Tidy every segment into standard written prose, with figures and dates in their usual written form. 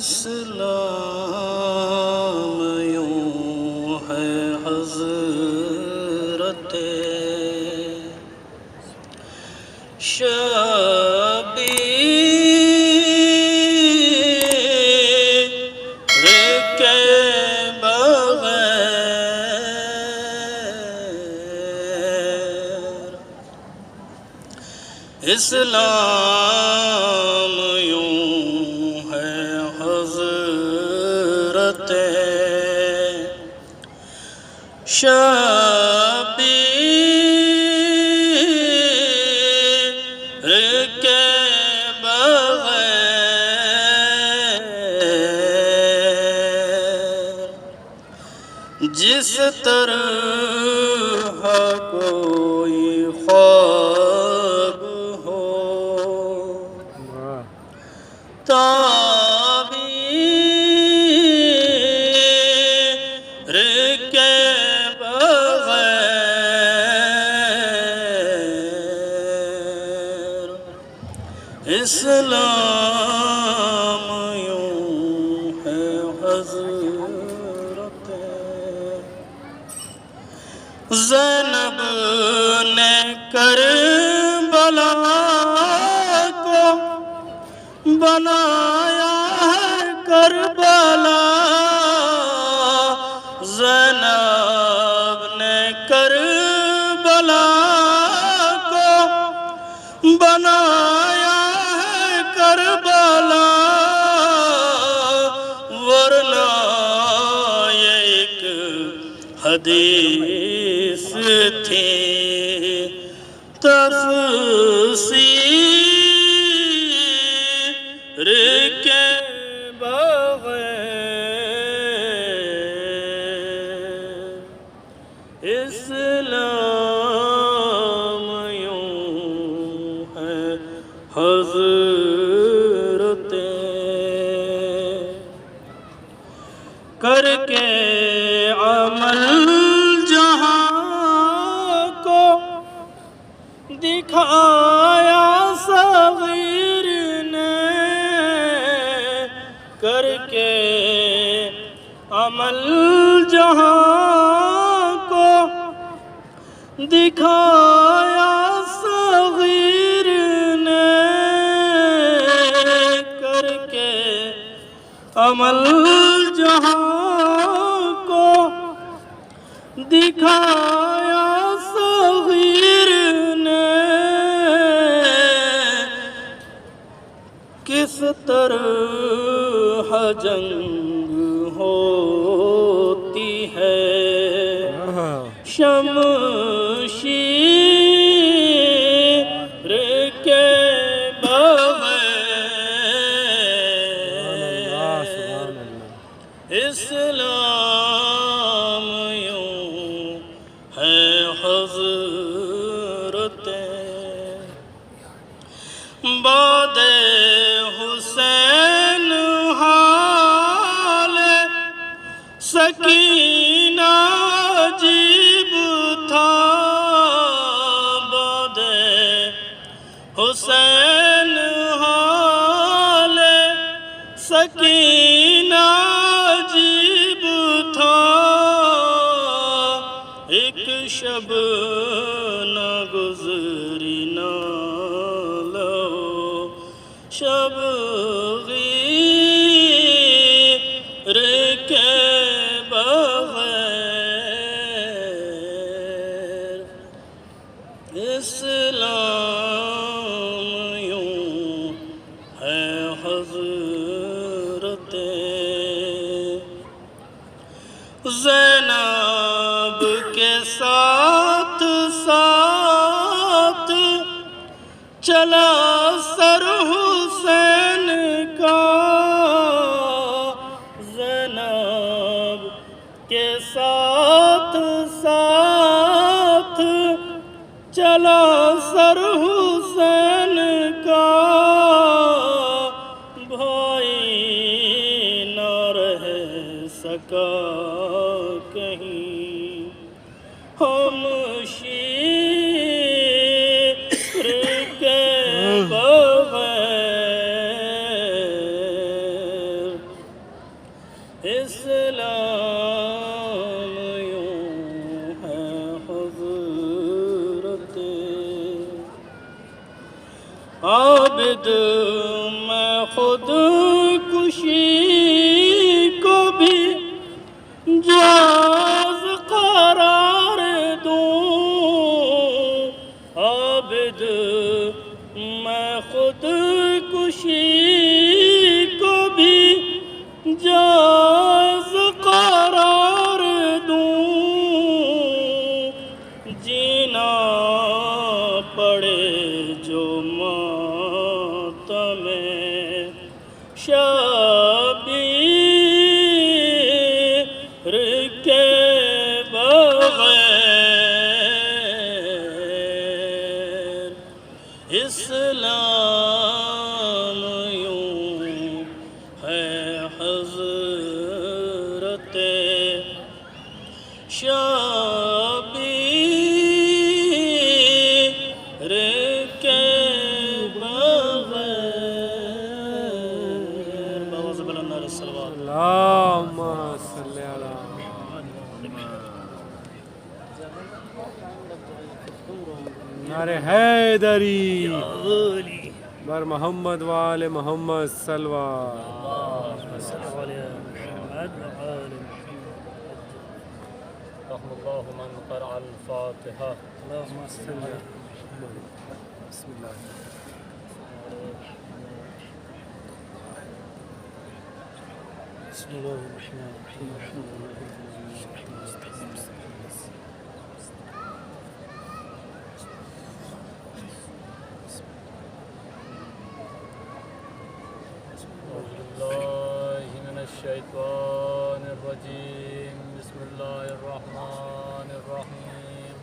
اسلام یوں ہے حضرت شبیر کے بغیر اسلام یوں ہے حضرت شبیر کے بغیر جس طرح کوئی خواب ہو تعبیر کے بغیر اسلام یوں ہے حضرت زینب نے کربلا کو بنایا ہے کربلا زینب نے کربلا کو بنایا ہے کربلا ورنہ یہ ایک حدیث تھی تفسیر کے بغیر اسلام یوں ہے حضرت کر کے عمل دکھایا صغیر نے کر کے عمل جہاں کو دکھایا صغیر نے کر کے عمل جہاں کو دکھایا صغیر کس طرح جنگ ہوتی ہے شمشیر کے بغیر اسلام یوں ہے حضرت بعد حسین حال سکینہ عجیب تھا بعد حسین حال سکینہ عجیب تھا ایک شب نہ گزری نہ شبیر کے بغیر اسلام یوں ہے حضرت زینب کے ساتھ ساتھ چلا سر حسین کا زینب کے ساتھ ساتھ چلا سر حسین کا بھائی نہ رہ سکا کہیں ہم شیر کے بغیر اسلام یوں ہے حضرت عابد میں خود کشی کو بھی جائز قرار دوں، عابد میں خود کشی کو بھی جائز قرار دوں، جینا پڑے جو ماتم شبیر کے بغیر، اسلام یوں ہے حضرت شبیر کے بغیر۔ باواز بلند نعرہ الصلوات۔ اللہم صلی علی نعرہ حیدری بر محمد وآل محمد صلوات۔ رحم الله من قرأ الفاتحة. اللہم صلی علی بسم اللہ بسم اللہ الرحمن الرحیم، الحمد للہ أعوذ بالله من الشيطان الرجيم. بسم الله الرحمن الرحيم.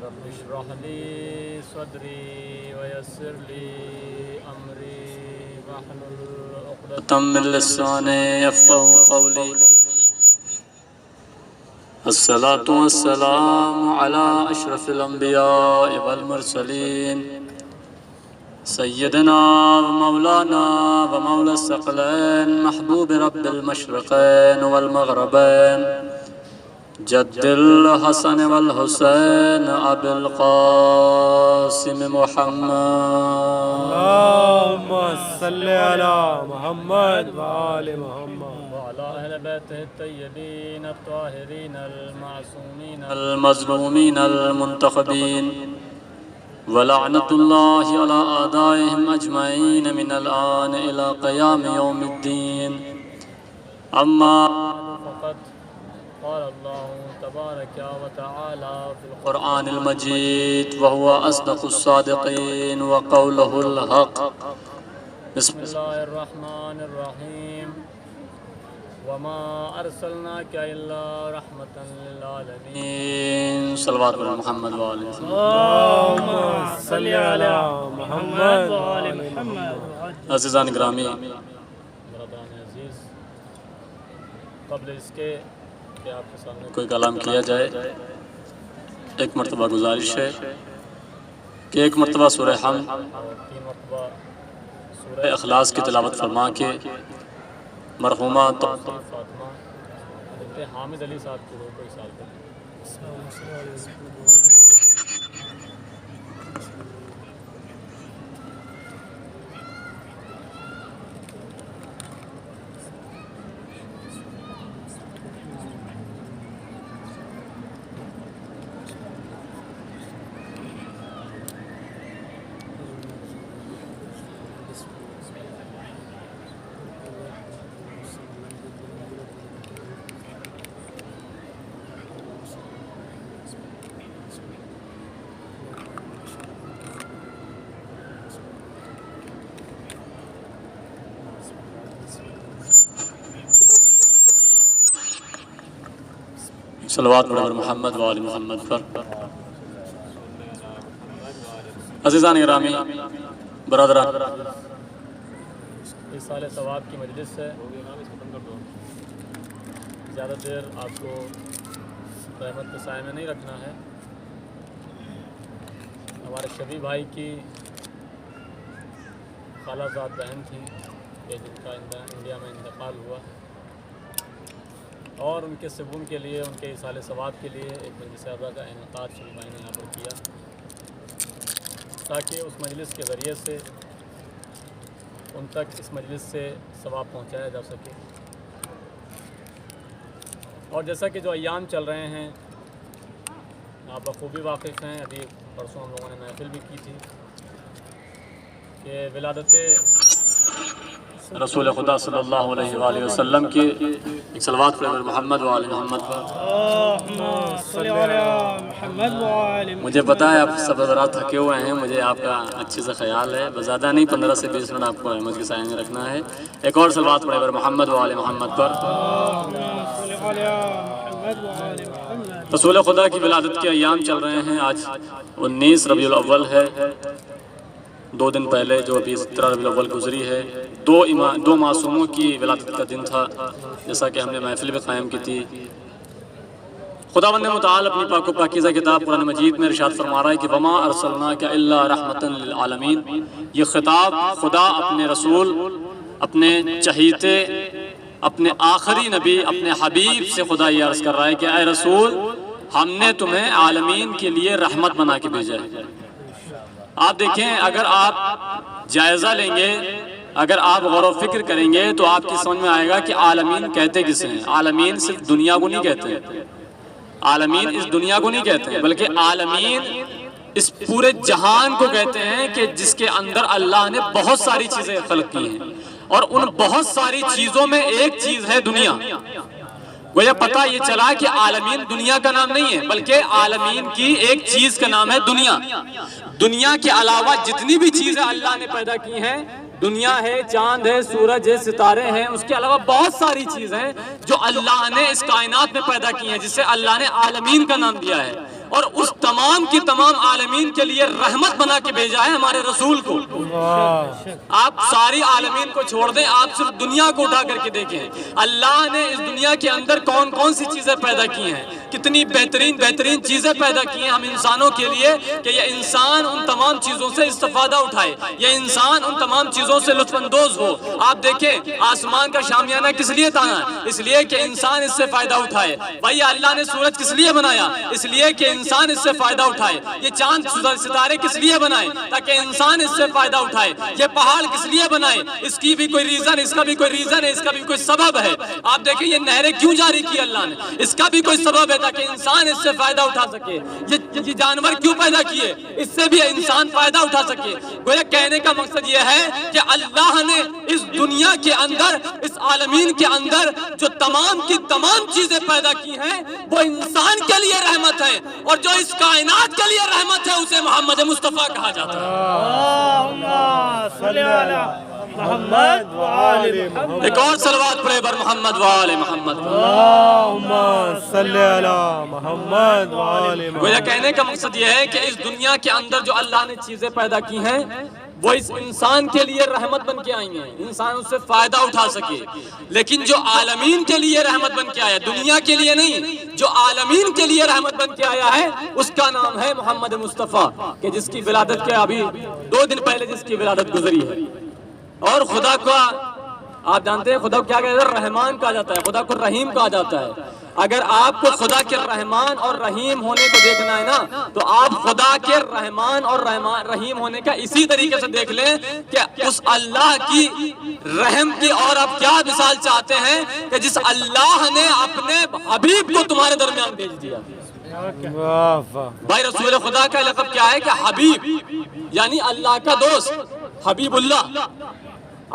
رب اشرح لي صدري ويسر لي أمري واحلل عقدة من لساني يفقه قولي. الصلاة والسلام على أشرف الأنبياء والمرسلين سيدنا ومولانا ومولى الثقلين محبوب رب المشرقين والمغربين جد الحسن والحسين أبي القاسم محمد اللہم صلی علی محمد وآل محمد وعلى أهل بيته الطيبين الطاهرين المعصومين المظلومين المنتخبين ولعنة الله على أعدائهم أجمعين من الآن إلى قيام يوم الدين. أما فقد قال الله تبارك وتعالى في القرآن المجيد وهو أصدق الصادقين وقوله الحق. بسم بسم الله الرحمن الرحيم. وما أرسلناك إلا رحمة للعالمين. الله صلوات على محمد وآله وسلم. اللہم صلی علی محمد وآل محمد عزیزان گرامی، برادران عزیز، قبل اس کے کہ آپ کے سامنے کوئی کلام کیا جائے، ایک مرتبہ گزارش ہے کہ ایک مرتبہ سورہ حمد اور 3 مرتبہ سورہ اخلاص کی تلاوت فرما کے مرحومہ فاطمہ حضرت حامد علی صاحب کی روح کو اصال کریں. صلوات بر محمد و آل محمد پر. عزیزان گرامی، برادران، اس سال ثواب کی مجلس ہے. زیادہ دیر آپ کو رحمت کے سائے میں نہیں رکھنا ہے. ہمارے شبی بھائی کی خالہ زاد بہن تھی کہ جن کا انڈیا میں انتقال ہوا، اور ان کے سبون کے لیے، ان کے ایصال ثواب کے لیے ایک مجلس اربع کا انعقاد شریف بھائی نے یہاں پر کیا، تاکہ اس مجلس کے ذریعے سے ان تک اس مجلس سے ثواب پہنچایا جا سکے۔ اور جیسا کہ جو ایام چل رہے ہیں آپ بخوبی واقف ہیں، ابھی پرسوں ہم لوگوں نے محفل بھی کی تھی کہ ولادت رسول خدا صلی اللہ علیہ وآلہ وسلم کی ایک صلوات پڑھیں محمد وآل محمد پر۔ مجھے پتہ ہے آپ سب حضرات تھکے ہوئے ہیں، مجھے آپ کا اچھے سے خیال ہے، بس زیادہ نہیں 15 سے 20 منٹ آپ کو رحمت کے سائے میں رکھنا ہے۔ ایک اور صلوات پڑھیں محمد وآل محمد پر۔ رسول خدا کی ولادت کے ایام چل رہے ہیں، آج 19 ربیع الاول ہے، 2 دن پہلے جو ابھی 17 ربیع الاول گزری ہے، دو معصوموں کی ولادت کا دن تھا، جیسا کہ ہم نے محفل بھی قائم کی تھی۔ خداوند متعال اپنی پاک و پاکیزہ کتاب قرآن مجید میں ارشاد فرما رہا ہے کہ وما ارسلناک الا رحمۃ للعالمین۔ یہ خطاب خدا اپنے رسول، اپنے چہیتے، اپنے آخری نبی، اپنے حبیب سے خدا یہ عرض کر رہا ہے کہ اے رسول، ہم نے تمہیں عالمین کے لیے رحمت بنا کے بھیجا ہے۔ آپ دیکھیں، اگر آپ جائزہ لیں گے، اگر آپ غور و فکر کریں گے تو آپ کی سمجھ میں آئے گا کہ عالمین کہتے کسے ہیں۔ عالمین صرف دنیا کو نہیں کہتے، عالمین اس دنیا کو نہیں کہتے ہیں، بلکہ عالمین اس پورے جہان کو کہتے ہیں کہ جس کے اندر اللہ نے بہت ساری چیزیں خلق کی ہیں، اور ان بہت ساری چیزوں میں ایک چیز ہے دنیا۔ گویا پتہ یہ چلا کہ عالمین دنیا کا نام نہیں ہے، بلکہ عالمین کی ایک چیز کا نام ہے دنیا۔ دنیا کے علاوہ جتنی بھی چیزیں اللہ نے پیدا کی ہیں، دنیا ہے، چاند ہے، سورج ہے، ستارے ہیں، اس کے علاوہ بہت ساری چیزیں ہیں جو اللہ نے اس کائنات میں پیدا کی ہیں، جسے اللہ نے عالمین کا نام دیا ہے، اور اس تمام کی تمام عالمین کے لیے رحمت بنا کے بھیجا ہے ہمارے رسول کو۔ آپ ساری عالمین کو چھوڑ دیں، آپ صرف دنیا کو اٹھا کر کے دیکھیں، اللہ نے اس دنیا کے اندر کون کون سی چیزیں پیدا کی ہیں، کتنی بہترین بہترین چیزیں پیدا کی ہیں ہم انسانوں کے لیے، کہ یہ انسان ان تمام چیزوں سے استفادہ اٹھائے، یہ انسان ان تمام چیزوں سے لطف اندوز ہو۔ آپ دیکھیں، آسمان کا شامیانہ کس لیے تانا؟ اس لیے کہ انسان اس سے فائدہ اٹھائے۔ بھائی اللہ نے سورج کس لیے بنایا؟ اس لیے کہ انسان اس سے فائدہ اٹھائے۔ یہ چاند ستارے کس لیے بنائے؟ تاکہ انسان اس سے فائدہ اٹھائے۔ یہ پہاڑ کس لیے بنائے؟ اس کی بھی کوئی ریزن، اس کا بھی کوئی ریزن ہے، اس کا بھی کوئی سبب ہے۔ آپ دیکھیں یہ نہریں کیوں جاری کی اللہ نے؟ اس کا بھی کوئی سبب ہے تاکہ انسان اس سے فائدہ اٹھا سکے۔ یہ جانور کیوں پیدا کیے؟ اس سے بھی انسان فائدہ اٹھا سکے۔ گویا کہنے کا مقصد یہ ہے کہ اللہ نے اس دنیا کے اندر، اس عالمین کے اندر جو تمام کی تمام چیزیں پیدا کی ہیں، وہ انسان کے لیے رحمت ہے، اور جو اس کائنات کے لیے رحمت ہے اسے محمد مصطفیٰ کہا جاتا ہے۔ محمد وآل محمد۔ ایک اور صلوات پڑھے بر محمد وآل محمد۔ اللہم صلی علی محمد وآل محمد۔ گویا کہنے کا مقصد یہ ہے کہ اس دنیا کے اندر جو اللہ نے چیزیں پیدا کی ہیں، وہ اس انسان کے لیے رحمت بن کے آئی ہیں، انسان اس سے فائدہ اٹھا سکے۔ لیکن جو عالمین کے لیے رحمت بن کے آیا، دنیا کے لیے نہیں، جو عالمین کے لیے رحمت بن کے آیا ہے، اس کا نام ہے محمد مصطفیٰ، کہ جس کی ولادت کے ابھی 2 دن پہلے جس کی ولادت گزری ہے۔ اور خدا کو آپ جانتے ہیں خدا کو کیا کہا جاتا ہے؟ رحمان کہا جاتا ہے، خدا کو رحیم کہا جاتا ہے۔ اگر آپ کو خدا کے رحمان اور رحیم ہونے کو دیکھنا ہے نا، تو آپ خدا کے رحمان اور رحیم ہونے کا اسی طریقے سے دیکھ لیں کہ اس اللہ کی رحم کی اور آپ کیا مثال چاہتے ہیں کہ جس اللہ نے اپنے حبیب کو تمہارے درمیان بھیج دیا۔ بھائی رسول خدا کا لقب کیا ہے؟ کہ حبیب، یعنی اللہ کا دوست، حبیب اللہ۔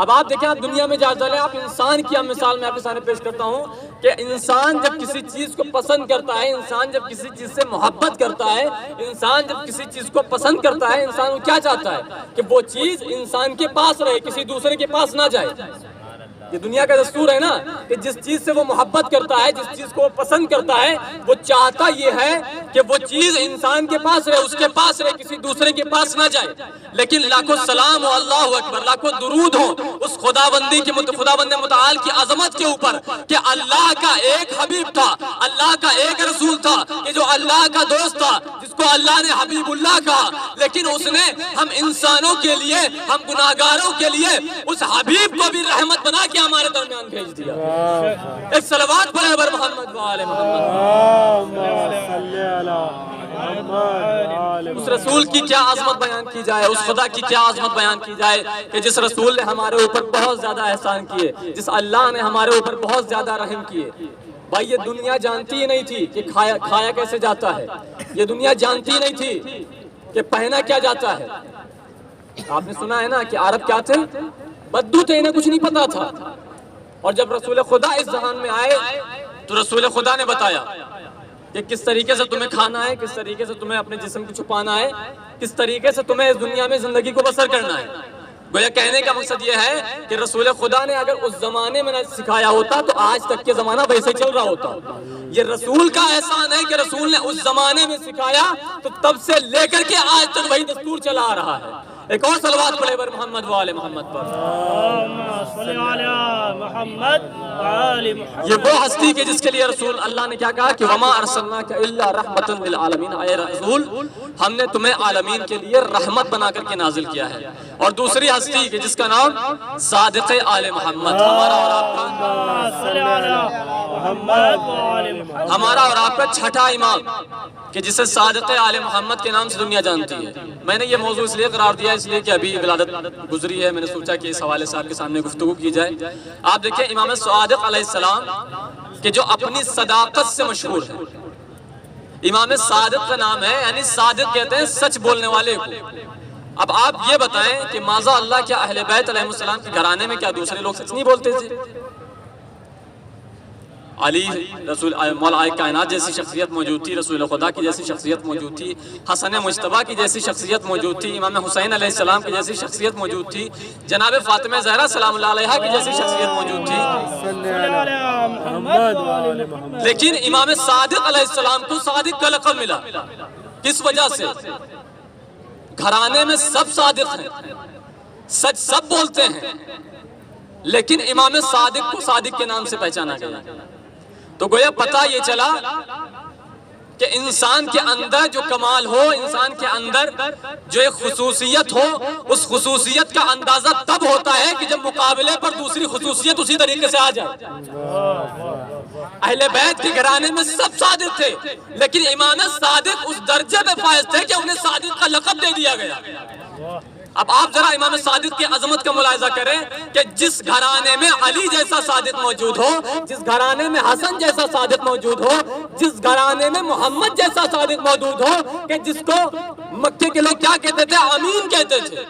اب آپ دیکھیں، آپ دنیا میں جائزہ لیں، آپ انسان کی مثال میں آپ کے سامنے پیش کرتا ہوں کہ انسان جب کسی چیز کو پسند کرتا ہے، انسان جب کسی چیز سے محبت کرتا ہے، انسان جب کسی چیز کو پسند کرتا ہے، انسان وہ کیا چاہتا ہے؟ کہ وہ چیز انسان کے پاس رہے، کسی دوسرے کے پاس نہ جائے۔ یہ دنیا کا دستور ہے نا کہ جس چیز سے وہ محبت کرتا ہے، جس چیز کو وہ پسند کرتا ہے، وہ چاہتا یہ ہے کہ وہ چیز انسان کے پاس رہے، اس کے پاس رہے، کسی دوسرے کے پاس نہ جائے. لیکن لاکھوں سلام ہو، اللہ اکبر، لاکھوں درود ہو اس خداوندی کی خداوند متعال کی عظمت کے اوپر کہ اللہ کا ایک حبیب تھا، اللہ کا ایک رسول تھا کہ جو اللہ کا دوست تھا، جس کو اللہ نے حبیب اللہ کہا، لیکن اس نے ہم انسانوں کے لیے، ہم گناہگاروں کے لیے اس حبیب کو بھی رحمت بنا کے ہمارے درمیان بھیج دیا. ایک صلوات پڑھے بر محمد و آل محمد. اس رسول کی کیا عظمت بیان کی جائے، اس خدا کی کیا عظمت بیان کی جائے کہ جس رسول نے ہمارے اوپر بہت زیادہ احسان کیے، جس اللہ نے ہمارے اوپر بہت زیادہ رحم کیے. بھائی یہ دنیا جانتی ہی نہیں تھی کہ کھایا کیسے جاتا ہے، یہ دنیا جانتی ہی نہیں تھی کہ پہنا کیا جاتا ہے. آپ نے سنا ہے نا کہ عرب کیا تھے؟ بدو تھے، انہیں کچھ نہیں پتا تھا. اور جب رسول خدا اس جہان میں آئے تو رسول خدا نے بتایا کہ کس طریقے سے تمہیں کھانا ہے، کس طریقے سے تمہیں اپنے جسم کو چھپانا ہے، کس طریقے سے تمہیں اس دنیا میں زندگی کو بسر کرنا ہے. گویا کہنے کا مقصد یہ ہے کہ رسول خدا نے اگر اس زمانے میں نہ سکھایا ہوتا تو آج تک کے زمانہ ویسے چل رہا ہوتا. یہ رسول کا احسان ہے کہ رسول نے اس زمانے میں سکھایا تو تب سے لے کر کے آج تک وہی دستور چلا آ رہا ہے. ایک اور صلوات پڑھے بر محمد و آل محمد پر. یہ وہ ہستی کہ جس کے لیے رسول اللہ نے کیا کہا کہ وما ارسلناک الا رحمتا للعالمین، اے رسول ہم نے تمہیں عالمین کے لیے رحمت بنا کر کے نازل کیا ہے. اور دوسری ہستی کہ جس کا نام صادق آل محمد، ہمارا اور آپ کا چھٹا امام کہ جسے صادق آل محمد کے نام سے دنیا جانتی ہے. میں نے یہ موضوع اس لیے قرار دیا اس لیے کہ ابھی ولادت گزری ہے، میں نے سوچا کہ اس حوالے سے آپ کے سامنے گفتگو کی جائے. آپ دیکھیں امام صادق علیہ السلام کہ جو اپنی صداقت سے مشہور ہے، امام صادق کا نام ہے، یعنی صادق کہتے ہیں سچ بولنے والے کو. اب آپ یہ بتائیں کہ معاذ اللہ کیا اہل بیت علیہ السلام کے گھرانے میں کیا دوسرے لوگ سچ نہیں بولتے تھے؟ علی رسول مولا کائنات جیسی شخصیت موجود تھی، رسول خدا کی جیسی شخصیت موجود تھی، حسن مجتبیٰ کی جیسی شخصیت موجود تھی، امام حسین علیہ السلام کی جیسی شخصیت موجود تھی، جناب فاطمہ زہرا سلام اللہ علیہا کی جیسی شخصیت موجود تھی. لیکن امام صادق علیہ السلام کو صادق کا لقب ملا. کس وجہ سے؟ گھرانے میں سب صادق ہیں، سچ سب بولتے ہیں، لیکن امام صادق کو صادق کے نام سے پہچانا گیا. تو گویا پتہ یہ چلا کہ انسان کے اندر جو کمال ہو، انسان کے اندر جو ایک خصوصیت ہو، اس خصوصیت کا اندازہ تب ہوتا ہے کہ جب مقابلے پر دوسری خصوصیت اسی طریقے سے آ جائے. اہل بیت کے گھرانے میں سب صادق تھے، لیکن امام صادق اس درجے میں فائز تھے کہ انہیں صادق کا لقب دے دیا گیا. اب آپ ذرا امام صادق کی عظمت کا ملاحظہ کریں کہ جس گھرانے میں علی جیسا صادق موجود ہو، جس گھرانے میں حسن جیسا صادق موجود ہو، جس گھرانے میں محمد جیسا صادق موجود ہو کہ جس کو مکے کے لوگ کیا کہتے تھے؟ امین کہتے تھے.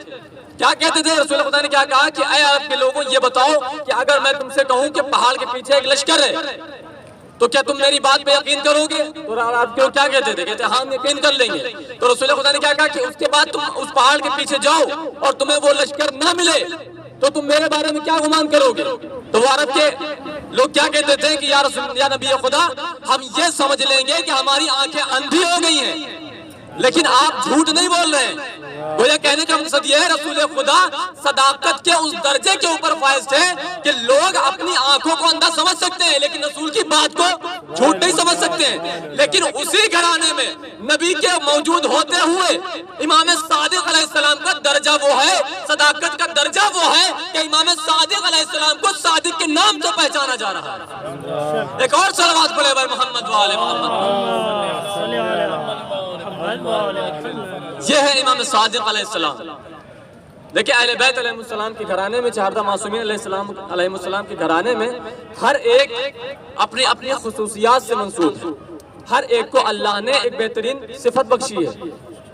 کیا کہتے تھے؟ رسول خدا نے کیا کہا کہ اے عرب کے لوگوں یہ بتاؤ کہ اگر میں تم سے کہوں کہ پہاڑ کے پیچھے ایک لشکر ہے تو کیا تم میری بات پہ یقین کرو گے؟ تو آپ کیوں کیا کہتے تھے؟ کہتے ہاں ہم یقین کر لیں گے. تو رسول خدا نے کیا کہا کہ اس کے بعد تم اس پہاڑ کے پیچھے جاؤ اور تمہیں وہ لشکر نہ ملے تو تم میرے بارے میں کیا گمان کرو گے؟ تو وہ عرب کے لوگ کیا کہتے تھے کہ یا نبی خدا ہم یہ سمجھ لیں گے کہ ہماری آنکھیں اندھی ہو گئی ہیں، لیکن آپ جھوٹ نہیں بول رہے ہیں. گویا کہنے کا مقصد یہ ہے رسول خدا صداقت کے اس درجے کے اوپر فائز تھے کہ لوگ اپنی آنکھوں کو اندھا سمجھ سکتے ہیں لیکن رسول کی بات کو جھوٹ نہیں سمجھ سکتے ہیں. لیکن اسی گھرانے میں نبی کے موجود ہوتے ہوئے امام صادق علیہ السلام کا درجہ وہ ہے، صداقت کا درجہ وہ ہے کہ امام صادق علیہ السلام کو صادق کے نام سے پہچانا جا رہا ہے. ایک اور صلوات پڑھے بر محمد و آل محمد. یہ ہے امام صادق علیہ السلام. دیکھیں اہل بیت علیہ السلام کے گھرانے میں، چہاردہ معصومین علیہ السلام کے گھرانے میں ہر ایک اپنی اپنی خصوصیات سے منسوب ہے. ہر ایک کو اللہ نے ایک بہترین صفت بخشی ہے.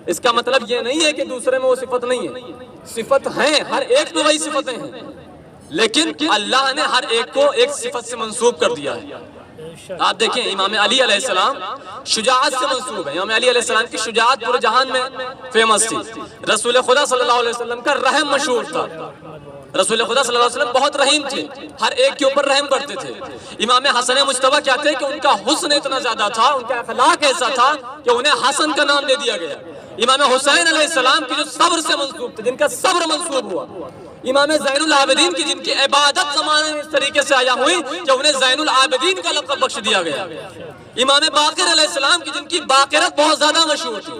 اس کا مطلب یہ نہیں ہے کہ دوسرے میں وہ صفت نہیں ہے، صفت ہیں، ہر ایک میں وہی صفتیں ہیں، لیکن اللہ نے ہر ایک کو ایک صفت سے منسوب کر دیا ہے. آپ دیکھیں امام علی علیہ السلام شجاعت سے منسوب ہے. امام علی علیہ السلام کی شجاعت پورے جہان میں فیمس تھی. رسول خدا صلی اللہ علیہ وسلم کا رحم مشہور تھا. رسول خدا صلی اللہ علیہ وسلم بہت رحیم تھے، ہر ایک کے اوپر رحم کرتے تھے۔ امام حسن مجتبیٰ کیا تھے کہ ان کا حسن اتنا زیادہ تھا، ان کا اخلاق ایسا تھا کہ انہیں حسن کا نام دے دیا گیا۔ امام حسین علیہ السلام کی جو صبر سے منسوب تھے، جن کا صبر منسوب ہوا، امام زین العابدین کی جن کی عبادت زمانے میں اس طریقے سے آیا ہوئی کہ انہیں زین العابدین کا لقب بخش دیا گیا۔ امام باقر علیہ السلام کی جن کی باقرت بہت زیادہ مشہور تھی،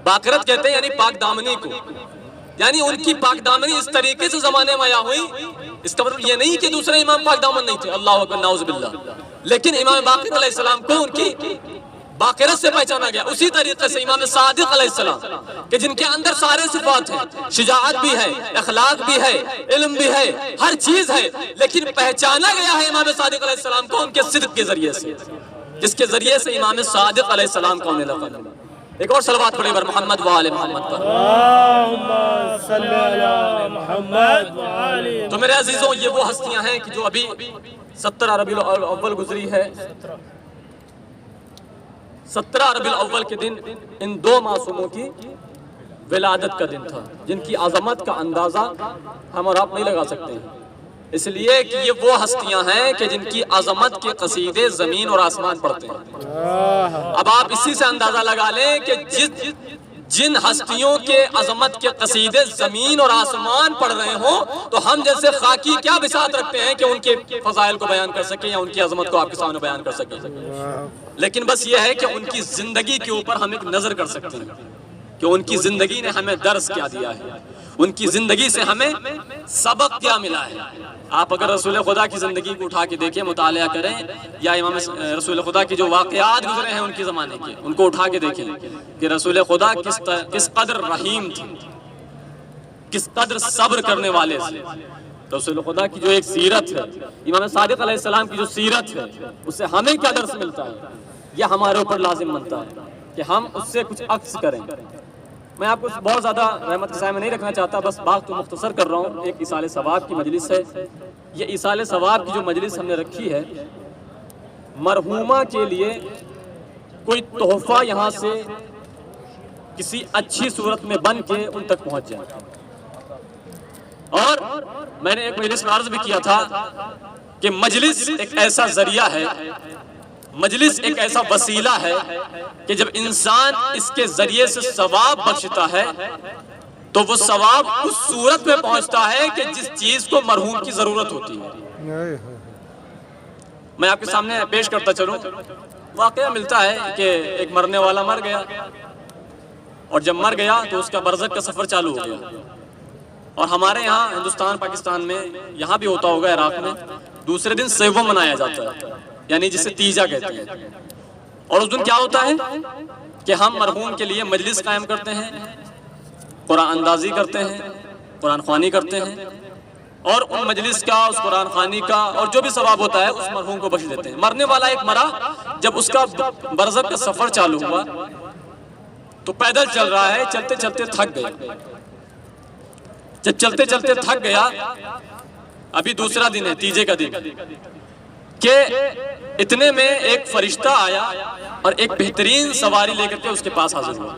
باقرت کہتے ہیں یعنی پاک دامنی کو، یعنی ان کی پاک دامنی اس طریقے سے زمانے میں آیا ہوئی، اس کا مطلب یہ نہیں کہ دوسرے امام پاک دامن نہیں تھے، اللہ اکبر نعوذ باللہ، لیکن امام باقر علیہ السلام کو ان کی باقرت سے پہچانا گیا۔ اسی طریقے سے امام صادق علیہ السلام کہ جن کے اندر سارے صفات ہیں، شجاعت بھی ہے، اخلاق بھی ہے، علم بھی ہے، ہر چیز ہے، لیکن پہچانا گیا ہے امام صادق علیہ السلام کو ان کے صدق کے ذریعے سے، جس کے ذریعے سے امام صادق علیہ السلام کو انہیں لقب ملا۔ ایک اور صلوات پڑھیں بر محمد و آل محمد پر۔ اللہم صلی علی محمد و آل محمد۔ تو میرے عزیزوں، یہ وہ ہستیاں ہیں کہ جو ابھی 17 ربیع الاول گزری ہے، 17 ربیع الاول کے دن ان دو معصوموں کی ولادت کا دن تھا، جن کی عظمت کا اندازہ ہم اور آپ نہیں لگا سکتے ہیں، اس لیے کہ یہ وہ ہستیاں ہیں کہ جن کی عظمت کے قصیدے زمین اور آسمان پڑھتے ہیں۔ اب آپ اسی سے اندازہ لگا لیں کہ جن ہستیوں کے عظمت کے قصیدے زمین اور آسمان پڑھ رہے ہوں، تو ہم جیسے خاکی کیا بساط رکھتے ہیں کہ ان کے فضائل کو بیان کر سکیں یا ان کی عظمت کو آپ کے سامنے بیان کر سکیں۔ لیکن بس یہ ہے کہ ان کی زندگی کے اوپر ہم ایک نظر کر سکتے ہیں کہ ان کی زندگی نے ہمیں درس کیا دیا ہے، ان کی زندگی سے ہمیں سبق کیا ملا ہے۔ آپ اگر رسول خدا کی زندگی کو اٹھا کے دیکھیں، مطالعہ کریں، یا امام رسول خدا کی جو واقعات گزرے ہیں ان کے زمانے کے، ان کو اٹھا کے دیکھیں کہ رسول خدا کس قدر رحیم تھے، کس قدر صبر کرنے والے تھے۔ رسول خدا کی جو ایک سیرت ہے، امام صادق علیہ السلام کی جو سیرت ہے، اس سے ہمیں کیا درس ملتا ہے، یہ ہمارے اوپر لازم بنتا ہے کہ ہم اس سے کچھ عکس کریں۔ میں آپ کو بہت زیادہ رحمت کے سائے میں نہیں رکھنا چاہتا، بس بات کو مختصر کر رہا ہوں۔ ایک ایصال ثواب کی مجلس ہے، یہ ایصال ثواب کی جو مجلس ہم نے رکھی ہے، مرحومہ کے لیے کوئی تحفہ یہاں سے کسی اچھی صورت میں بن کے ان تک پہنچ جائے۔ اور میں نے ایک مجلس میں عرض بھی کیا تھا کہ مجلس ایک ایسا ذریعہ ہے، مجلس ایک ایسا وسیلہ ہے کہ جب انسان اس کے ذریعے سے ثواب بخشتا ہے تو وہ ثواب اس صورت میں پہنچتا ہے کہ جس چیز کو مرحوم کی ضرورت ہوتی ہے۔ میں آپ کے سامنے پیش کرتا چلوں، واقعہ ملتا ہے کہ ایک مرنے والا مر گیا، اور جب مر گیا تو اس کا برزخ کا سفر چالو ہو گیا۔ اور ہمارے یہاں ہندوستان پاکستان میں، یہاں بھی ہوتا ہوگا عراق میں، دوسرے دن سیوم منایا جاتا ہے، یعنی جسے تیجا کہتے ہیں۔ اور اس دن کیا ہوتا ہے کہ ہم مرحوم کے لیے مجلس قائم کرتے ہیں، قرآن اندازی کرتے ہیں، قرآن خوانی کرتے ہیں، اور ان مجلس کا، اس قرآن خوانی کا اور جو بھی ثواب ہوتا ہے اس مرحوم کو بخش دیتے ہیں۔ مرنے والا ایک مرا، جب اس کا برزخ کا سفر چالو ہوا تو پیدل چل رہا ہے، چلتے چلتے تھک گیا۔ جب چلتے چلتے تھک گیا، ابھی دوسرا دن ہے، تیجے کا دن، کہ اتنے میں ایک فرشتہ آیا اور ایک بہترین سواری لے کر کے اس کے پاس حاضر ہوا۔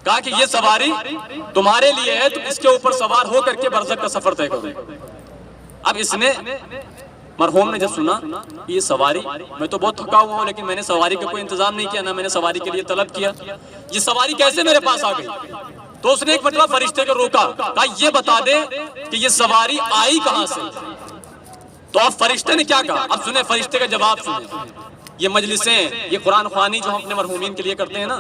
کہا کہ یہ سواری تمہارے لیے ہے، تم اس کے اوپر سوار ہو کر کے برزخ کا سفر طے کرو۔ اب اس نے، مرحوم نے جب سنا یہ سواری، میں تو بہت تھکا ہوا ہوں لیکن میں نے سواری کا کوئی انتظام نہیں کیا، نہ میں نے سواری کے لیے طلب کیا، یہ سواری کیسے میرے پاس آ گئی؟ تو اس نے ایک مرتبہ فرشتے کو روکا، کہا یہ بتا دے کہ یہ سواری آئی کہاں سے؟ تو اب فرشتے نے کیا کہا؟ اب سنیں فرشتے کا جواب سنیں۔ یہ مجلسیں، یہ قرآن خوانی جو ہم اپنے مرحومین کے لیے کرتے ہیں نا،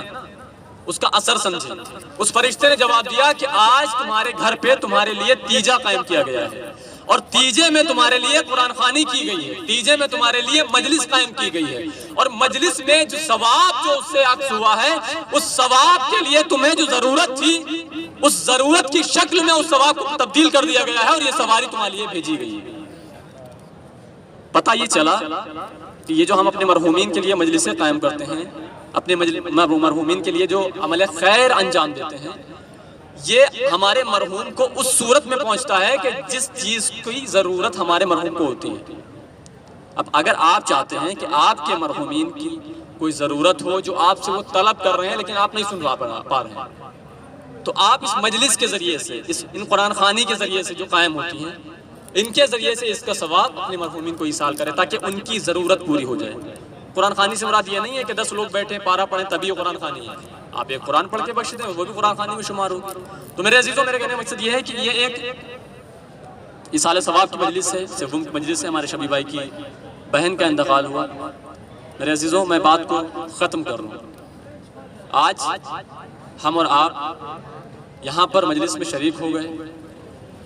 اس کا اثر سمجھیں۔ اس فرشتے نے جواب دیا کہ آج تمہارے گھر پہ تمہارے لیے تیجا قائم کیا گیا ہے، اور تیجے میں تمہارے لیے قرآن خوانی کی گئی ہے، تیجے میں تمہارے لیے مجلس قائم کی گئی ہے، اور مجلس میں جو ثواب جو اس سے عکس ہوا ہے، اس ثواب کے لیے تمہیں جو ضرورت تھی، اس ضرورت کی شکل میں اس ثواب کو تبدیل کر دیا گیا ہے، اور یہ سواری تمہارے لیے بھیجی گئی ہے۔ پتہ یہ چلا کہ یہ جو ہم اپنے مرحومین کے لیے مجلسیں قائم کرتے ہیں، اپنے مرحومین کے لیے جو عمل خیر انجام دیتے ہیں، یہ ہمارے مرحوم کو اس صورت میں پہنچتا ہے کہ جس چیز کی ضرورت ہمارے مرحوم کو ہوتی ہے۔ اب اگر آپ چاہتے ہیں کہ آپ کے مرحومین کی کوئی ضرورت ہو جو آپ سے وہ طلب کر رہے ہیں لیکن آپ نہیں سن پا رہے ہیں، تو آپ اس مجلس کے ذریعے سے، ان قرآن خوانی کے ذریعے سے جو قائم ہوتی ہیں، ان کے ذریعے سے اس کا ثواب اپنے مرحومین کو ایصال کریں تاکہ ان کی ضرورت پوری ہو جائے۔ قرآن خوانی سے مراد یہ نہیں ہے کہ 10 لوگ بیٹھے پارا پڑھیں تبھی یہ قرآن خوانی ہے، آپ ایک قرآن پڑھ کے بخش دیں وہ بھی قرآن خوانی میں شمار ہوگی۔ تو میرے عزیزوں، میرے کہنے کا مقصد یہ ہے کہ یہ ایک ایصال ثواب کی مجلس ہے، سوم کی مجلس ہے۔ ہمارے شبی بھائی کی بہن کا انتقال ہوا۔ میرے عزیزوں، میں بات کو ختم کر لوں۔ آج ہم اور آپ یہاں پر مجلس میں شریک ہو گئے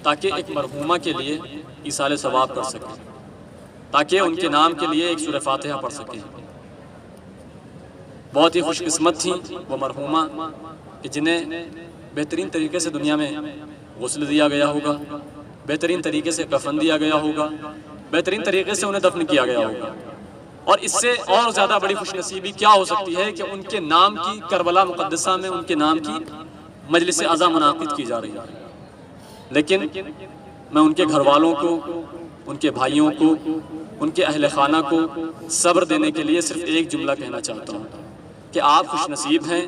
تاکہ ایک مرحومہ کے لیے ایصال ثواب کر سکیں، تاکہ ان کے نام کے لیے ایک سورہ فاتحہ پڑھ سکیں۔ بہت ہی خوش قسمت تھیں وہ مرحومہ کہ جنہیں بہترین طریقے سے دنیا میں غسل دیا گیا ہوگا، بہترین طریقے سے کفن دیا گیا ہوگا، بہترین طریقے سے انہیں دفن کیا گیا ہوگا۔ اور اس سے اور زیادہ بڑی خوش نصیبی کیا ہو سکتی ہے کہ ان کے نام کی کربلا مقدسہ میں ان کے نام کی مجلس عزا منعقد کی جا رہی ہے۔ لیکن میں ان کے گھر والوں کو، ان کے بھائیوں کو، ان کے اہل خانہ کو صبر دینے کے لیے صرف ایک جملہ کہنا چاہتا ہوں کہ آپ خوش نصیب ہیں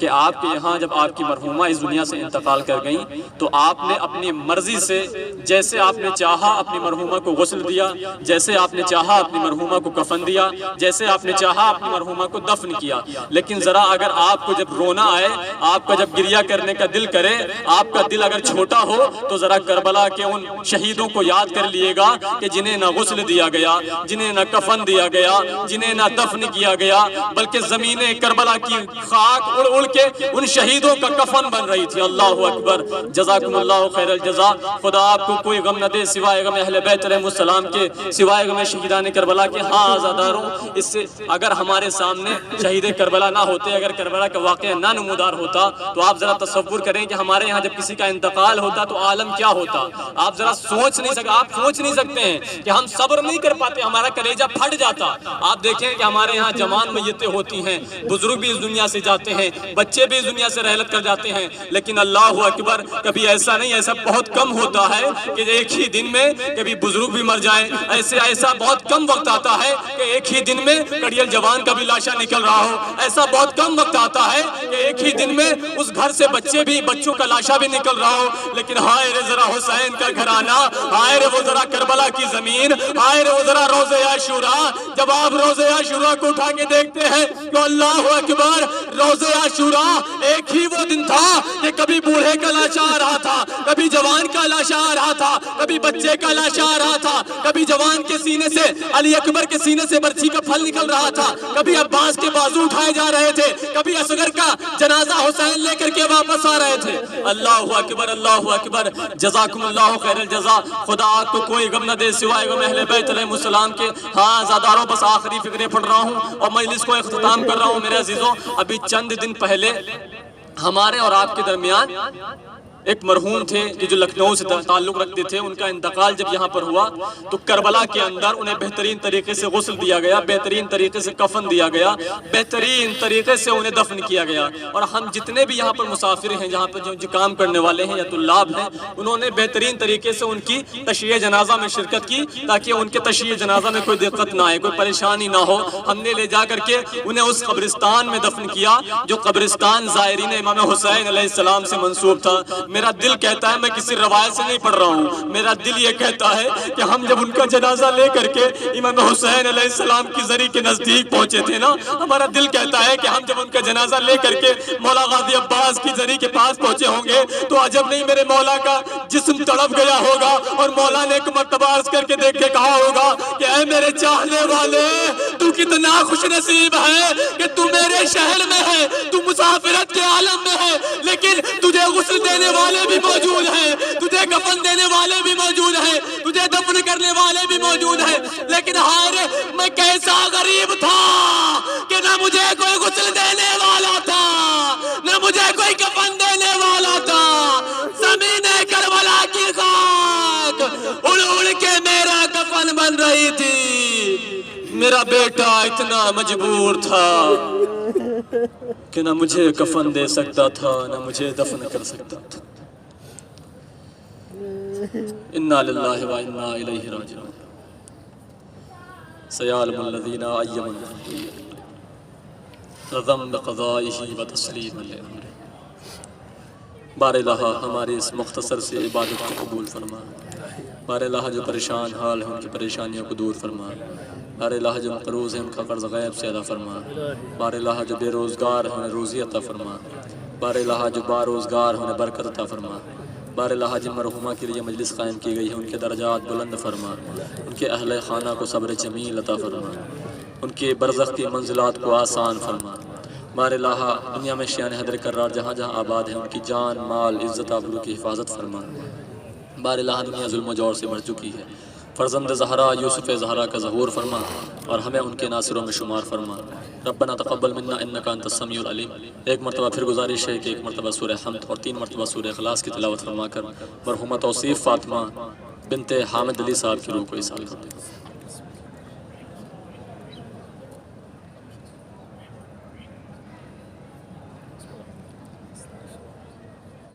کہ آپ کے یہاں جب آپ کی مرحومہ اس دنیا سے انتقال کر گئیں تو آپ نے اپنی مرضی سے جیسے آپ نے چاہا اپنی مرحومہ کو غسل دیا، جیسے آپ نے چاہا اپنی مرحومہ کو کفن دیا، جیسے آپ نے چاہا اپنی مرحومہ کو دفن کیا۔ لیکن ذرا اگر آپ کو جب رونا آئے، آپ کا جب گریہ کرنے کا دل کرے، آپ کا دل اگر چھوٹا ہو تو ذرا کربلا کے ان شہیدوں کو یاد کر لیے گا کہ جنہیں نہ غسل دیا گیا، جنہیں نہ کفن دیا گیا، جنہیں نہ دفن کیا گیا، بلکہ زمین کربلا کی خاک اڑ اڑ کے ان شہیدوں کا کفن بن رہی تھی۔ اللہ اکبر، جزاکم اللہ خیر الجزا۔ خدا آپ کو کوئی غم نہ دے سوائے غم اہل بیت علیہ السلام کے، سوائے غم شہیدان کربلا کے۔ ہاں عزاداروں، اس سے اگر ہمارے سامنے شہید کربلا نہ ہوتے، اگر کربلا کا واقعہ نہ نمودار ہوتا تو آپ ذرا تصور کریں کہ ہمارے یہاں جب کسی کا انتقال ہوتا تو عالم کیا ہوتا۔ آپ ذرا سوچ نہیں سکتے ہیں کہ ہم صبر نہیں کر پاتے، ہمارا کلیجہ پھٹ جاتا۔ آپ دیکھیں کہ ہمارے یہاں جوان میتیں ہوتی ہیں، بزرگ بھی اس دنیا سے جاتے ہیں، بچے بھی اس دنیا سے رحلت کر جاتے ہیں، لیکن اللہ اکبر کبھی ایسا نہیں، ایسا بہت کم ہوتا ہے کہ ایک ہی دن میں کبھی بزرگ بھی مر جائیں۔ ایسا بہت کم وقت آتا ہے کہ ایک ہی دن میں کڑیل جوان کا بھی لاشا نکل رہا ہو۔ ایسا بہت کم وقت آتا ہے کہ ایک ہی دن میں اس گھر سے بچوں کا لاشا بھی نکل رہا ہو۔ لیکن ہائے رے ذرا حسین کا گھرانہ، ہائے رے وہ ذرا کربلا کی زمین، ہائے رے وہ ذرا روزہ عاشوراء۔ جب آپ روزہ عاشوراء کو اٹھا کے دیکھتے ہیں تو اللہ اکبر، روزہ عاشوراء ایک ہی وہ دن تھا کہ کبھی بوڑھے کا لاشا آ رہا تھا، کبھی جوان کا لاشا آ رہا تھا، کبھی بچے کا لاشا آ رہا تھا، کبھی جوان کے سینے سے، علی اکبر کے سینے سے برچھی کا پھل نکل رہا تھا، کبھی عباس کے بازو اٹھائے جا رہے تھے، کبھی اصغر کا جنازہ حسین لے کر کے واپس آ رہے تھے۔ اللہ اکبر، اللہ اکبر، جزاکم اللہ خیر الجزا۔ خدا آپ کو کوئی غم نہ دے سوائے غم اہل بیت علیہ السلام کے۔ ہاں عزاداروں، بس آخری فکرے پڑھ رہا ہوں اور مجلس کو اختتام کر رہا ہوں۔ میرے عزیزوں، ابھی چند دن پہلے ہمارے اور آپ کے درمیان ایک مرحوم تھے کہ جو لکھنؤ سے تعلق رکھتے تھے، ان کا انتقال جب یہاں پر ہوا تو کربلا کے اندر انہیں بہترین طریقے سے غسل دیا گیا، بہترین طریقے سے کفن دیا گیا، بہترین طریقے سے انہیں دفن کیا گیا۔ اور ہم جتنے بھی یہاں پر مسافر ہیں، جہاں پر جو کام کرنے والے ہیں یا طلاب ہیں، انہوں نے بہترین طریقے سے ان کی تشییع جنازہ میں شرکت کی تاکہ ان کے تشییع جنازہ میں کوئی دقت نہ آئے، کوئی پریشانی نہ ہو۔ ہم نے لے جا کر کے انہیں اس قبرستان میں دفن کیا جو قبرستان زائرین امام حسین علیہ السلام سے منسوب تھا۔ میرا دل کہتا ہے، میں کسی روایت سے نہیں پڑھ رہا ہوں، میرا دل یہ کہتا ہے کہ ہم جب ان کا جنازہ لے کر کے امام حسین علیہ السلام کی زری کے نزدیک پہنچے تھے نا، ہمارا دل کہتا ہے کہ ہم جب ان کا جنازہ لے کر کے مولا غازی عباس کی زری کے پاس پہنچے ہوں گے تو عجب نہیں میرے مولا کا جسم تڑپ گیا ہوگا اور مولا نے ایک مرتبہ عرض کر کے دیکھ کے کہا ہوگا کہ اے میرے چاہنے والے، تو کتنا خوش نصیب ہے کہ تو میرے شہر میں ہے، تو مسافرت کے عالم میں ہے، لیکن تجھے غسل دینے والے بھی موجود ہیں، تجھے کفن دینے والے بھی موجود ہیں، تجھے دفن کرنے والے بھی موجود ہیں۔ لیکن ہائے میں کیسا غریب تھا کہ نہ مجھے کوئی غسل دینے والا تھا، نہ مجھے کوئی کفن دینے والا تھا۔ زمین کربلا کی خاک اڑ اڑ کے میرا کفن بن رہی تھی۔ میرا بیٹا اتنا مجبور تھا کہ نہ مجھے کفن دے سکتا تھا، نہ مجھے دفن کر سکتا تھا۔ انا للہ و انا الیہ راجعون۔ سیعلم الذین ایمنوا رضم بقضائہ و تسلیم لامرہ۔ بار الہ ہماری اس مختصر سی عبادت کو قبول فرما۔ بار الہ جو پریشان حال ہیں ان کی پریشانیوں کو دور فرما۔ بار الہ جو مقروض ہیں ان کا قرض غیب سے ادا فرما۔ بار الہ جو بے روزگار ہیں انہیں روزی عطا فرما۔ بار الہ جو باروزگار ہیں انہیں برکت عطا فرما۔ بار الہ جن مرحومہ کے لیے مجلس قائم کی گئی ہے ان کے درجات بلند فرما۔ ان کے اہل خانہ کو صبر جمیل عطا فرما۔ ان کے برزخ کی منزلات کو آسان فرما۔ بار الہ دنیا میں شیان حیدر کرار جہاں جہاں آباد ہیں ان کی جان مال عزت آبرو کی حفاظت فرما۔ بار الہ دنیا ظلم و جور سے بھر چکی ہے، فرزند زہرا یوسف زہرا کا ظہور فرما اور ہمیں ان کے ناصروں میں شمار فرما۔ ربنا تقبل منا انکا انت السمیع العلیم۔ ایک مرتبہ پھر گزارش ہے کہ ایک مرتبہ سورہ حمد اور 3 مرتبہ سورہ اخلاص کی تلاوت فرما کر مرحومہ توصیف فاطمہ بنت حامد علی صاحب کی روح کو ایصال کر دیں۔